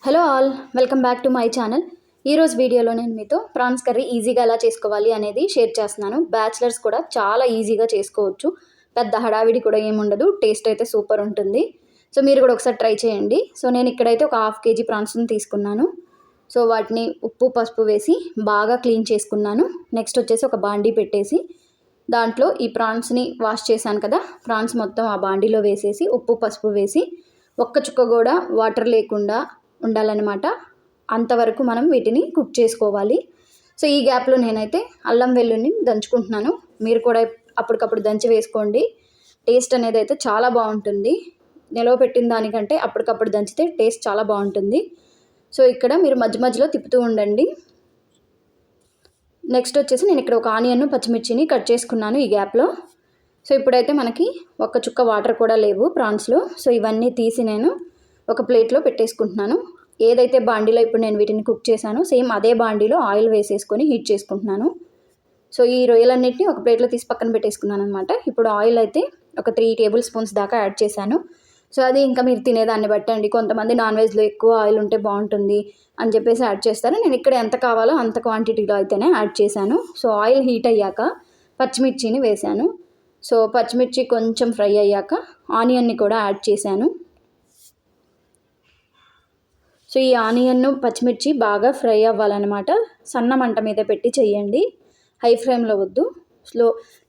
Hello all, welcome back to my channel. ఈరోజు వీడియోలో నేను మీతో ప్రాన్స్ కర్రీ ఈజీగా ఎలా చేసుకోవాలి అనేది షేర్ చేస్తున్నాను. బ్యాచిలర్స్ కూడా చాలా ఈజీగా చేసుకోవచ్చు. పెద్ద హడావిడి కూడా ఏముండదు. టేస్ట్ అయితే సూపర్ ఉంటుంది. సో మీరు కూడా ఒకసారి ట్రై చేయండి. సో నేను ఇక్కడైతే ఒక 1/2 kg ప్రాన్స్ని తీసుకున్నాను. సో వాటిని ఉప్పు పసుపు వేసి బాగా క్లీన్ చేసుకున్నాను. నెక్స్ట్ వచ్చేసి ఒక బాండీ పెట్టేసి దాంట్లో ఈ ప్రాన్స్ని వాష్ చేశాను కదా, ప్రాన్స్ మొత్తం ఆ బాండీలో వేసేసి ఉప్పు పసుపు వేసి ఒక్క చుక్క కూడా వాటర్ లేకుండా ఉండాలన్నమాట. అంతవరకు మనం వీటిని కుక్ చేసుకోవాలి. సో ఈ గ్యాప్లో నేనైతే అల్లం వెల్లుల్ని దంచుకుంటున్నాను. మీరు కూడా అప్పటికప్పుడు దంచి వేసుకోండి. టేస్ట్ అనేది అయితే చాలా బాగుంటుంది. నిలవ పెట్టిన దానికంటే అప్పటికప్పుడు దంచితే టేస్ట్ చాలా బాగుంటుంది. సో ఇక్కడ మీరు మధ్య మధ్యలో తిప్పుతూ ఉండండి. నెక్స్ట్ వచ్చేసి నేను ఇక్కడ ఒక ఆనియన్ పచ్చిమిర్చిని కట్ చేసుకున్నాను ఈ గ్యాప్లో. సో ఇప్పుడైతే మనకి ఒక్క చుక్క వాటర్ కూడా లేవు ప్రాన్స్లో. సో ఇవన్నీ తీసి నేను ఒక ప్లేట్లో పెట్టేసుకుంటున్నాను. ఏదైతే బాండీలో ఇప్పుడు నేను వీటిని కుక్ చేశానో సేమ్ అదే బాండీలో ఆయిల్ వేసేసుకొని హీట్ చేసుకుంటున్నాను. సో ఈ రొయ్యలన్నింటినీ ఒక ప్లేట్లో తీసి పక్కన పెట్టేసుకున్నాను అనమాట. ఇప్పుడు ఆయిల్ అయితే ఒక 3 టేబుల్ స్పూన్స్ దాకా యాడ్ చేశాను. సో అది ఇంకా మీరు తినేదాన్ని బట్టండి. కొంతమంది నాన్ వెజ్లో ఎక్కువ ఆయిల్ ఉంటే బాగుంటుంది అని చెప్పేసి యాడ్ చేస్తారు. నేను ఇక్కడ ఎంత కావాలో అంత క్వాంటిటీలో అయితేనే యాడ్ చేశాను. సో ఆయిల్ హీట్ అయ్యాక పచ్చిమిర్చిని వేశాను. సో పచ్చిమిర్చి కొంచెం ఫ్రై అయ్యాక ఆనియన్ని కూడా యాడ్ చేశాను. సో ఈ ఆనియన్ పచ్చిమిర్చి బాగా ఫ్రై అవ్వాలన్నమాట. సన్న మంట మీద పెట్టి చేయండి. హై ఫ్లేమ్లో వద్దు.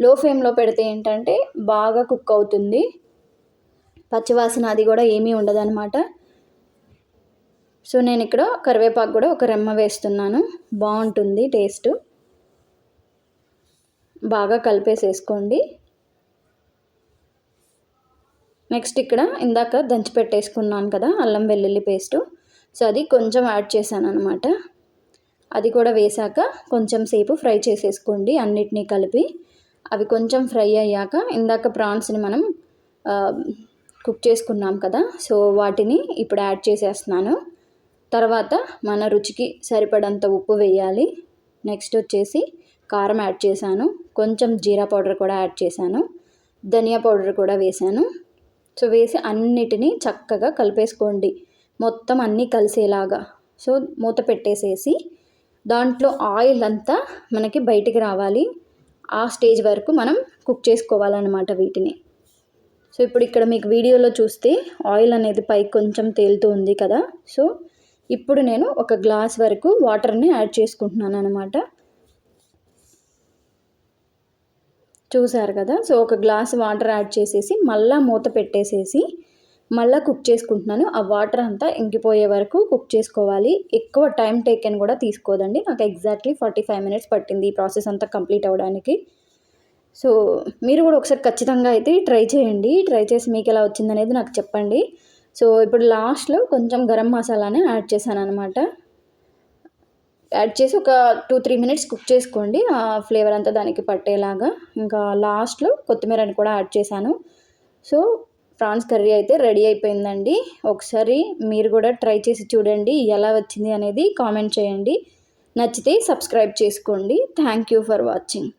లో ఫ్లేమ్లో పెడితే ఏంటంటే బాగా కుక్ అవుతుంది. పచ్చివాసన అది కూడా ఏమీ ఉండదన్నమాట. సో నేను ఇక్కడ కరివేపాకు కూడా ఒక రెమ్మ వేస్తున్నాను. బాగుంటుంది టేస్ట్. బాగా కలిపేసేసుకోండి. నెక్స్ట్ ఇక్కడ ఇందాక దంచి పెట్టేసుకున్నాను కదా అల్లం వెల్లుల్లి పేస్టు. సో అది కొంచెం యాడ్ చేశాను అనమాట. అది కూడా వేశాక కొంచెం సేపు ఫ్రై చేసేసుకోండి అన్నిటినీ కలిపి. అవి కొంచెం ఫ్రై అయ్యాక ఇందాక ప్రాన్స్ని మనం కుక్ చేసుకున్నాం కదా, సో వాటిని ఇప్పుడు యాడ్ చేసేస్తున్నాను. తర్వాత మన రుచికి సరిపడంత ఉప్పు వేయాలి. నెక్స్ట్ వచ్చేసి కారం యాడ్ చేశాను. కొంచెం జీరా పౌడర్ కూడా యాడ్ చేశాను. ధనియా పౌడర్ కూడా వేశాను. సో వేసి అన్నిటినీ చక్కగా కలిపేసుకోండి, మొత్తం అన్నీ కలిసేలాగా. సో మూత పెట్టేసేసి దాంట్లో ఆయిల్ అంతా మనకి బయటికి రావాలి. ఆ స్టేజ్ వరకు మనం కుక్ చేసుకోవాలన్నమాట వీటిని. సో ఇప్పుడు ఇక్కడ మీకు వీడియోలో చూస్తే ఆయిల్ అనేది పైకి కొంచెం తేలుతూ ఉంది కదా. సో ఇప్పుడు నేను ఒక గ్లాస్ వరకు వాటర్ని యాడ్ చేసుకుంటున్నాను అనమాట. చూసారు కదా. సో ఒక గ్లాస్ వాటర్ యాడ్ చేసేసి మళ్ళీ మూత పెట్టేసేసి మళ్ళీ కుక్ చేసుకుంటున్నాను. ఆ వాటర్ అంతా ఇంకిపోయే వరకు కుక్ చేసుకోవాలి. ఎక్కువ టైం టేకెన్ కూడా తీసుకోదండి. నాకు ఎగ్జాక్ట్లీ 45 minutes పట్టింది ఈ ప్రాసెస్ అంతా కంప్లీట్ అవ్వడానికి. సో మీరు కూడా ఒకసారి ఖచ్చితంగా అయితే ట్రై చేయండి. ట్రై చేసి మీకు ఎలా వచ్చిందనేది నాకు చెప్పండి. సో ఇప్పుడు లాస్ట్లో కొంచెం గరం మసాలానే యాడ్ చేశాను అనమాట. యాడ్ చేసి ఒక 2-3 minutes కుక్ చేసుకోండి, ఆ ఫ్లేవర్ అంతా దానికి పట్టేలాగా. ఇంకా లాస్ట్లో కొత్తిమీరని కూడా యాడ్ చేశాను. సో ప్రాన్స్ కర్రీ అయితే రెడీ అయిపోయిందండి. ఒకసారి మీరు కూడా ట్రై చేసి చూడండి, ఎలా వచ్చింది అనేది కామెంట్ చేయండి. నచ్చితే సబ్స్క్రైబ్ చేసుకోండి. Thank you for watching.